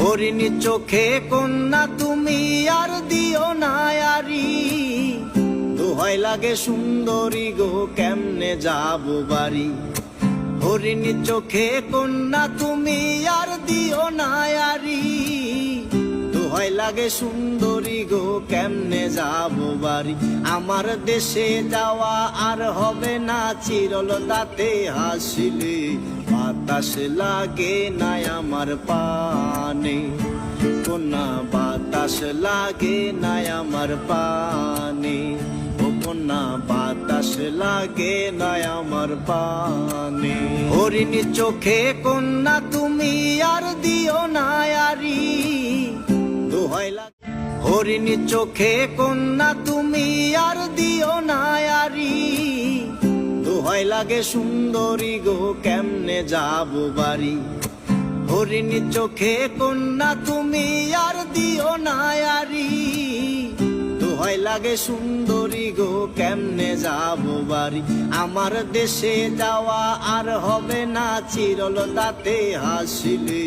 হরিণী চোখে কন্যা তুমি আর দিও না আরি, দোহাই লাগে সুন্দরী গো কেমনে যাব বাড়ি। হরিণী চোখে কন্যা তুমি আর দিও না আরি, দোহাই লাগে সুন্দরী গো কেমনে যাব বাড়ি। আমার দেশে যাওয়া আর হবে না, চিরল দাঁতে হাসিলে বাতাস লাগে নাই আমার পানে। কন্যা বাতাস লাগে নাই আমার পানে, ও কন্যা বাতাস লাগে নাই আমার পানে। হরিণী চোখে কন্যা তুমি আর দিও না আরি, দোহাই লাগে। হরিণী চোখে কন্যা তুমি আর দিও না আরি, দোহাই লাগে সুন্দরী গো কেমনে যাব বাড়ি। হরিণী চোখে কন্যা তুমি আর দিও না আরি, দোহাই লাগে সুন্দরী গো কেমনে যাব বাড়ি। আমার দেশে যাওয়া আর হবে না, চিরল দাঁতে হাসিলে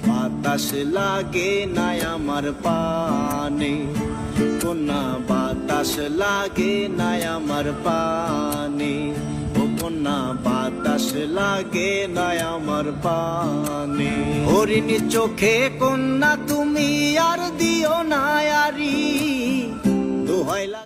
বাতাস লাগে নাই আমার পানে। কন্যা বাতাস লাগে নাই আমার পানে, ও কন্যা বাতাস লাগে নাই আমার পানে। হরিণী চোখে কন্যা তুমি আর দিও না আরি, দোহাই লাগে।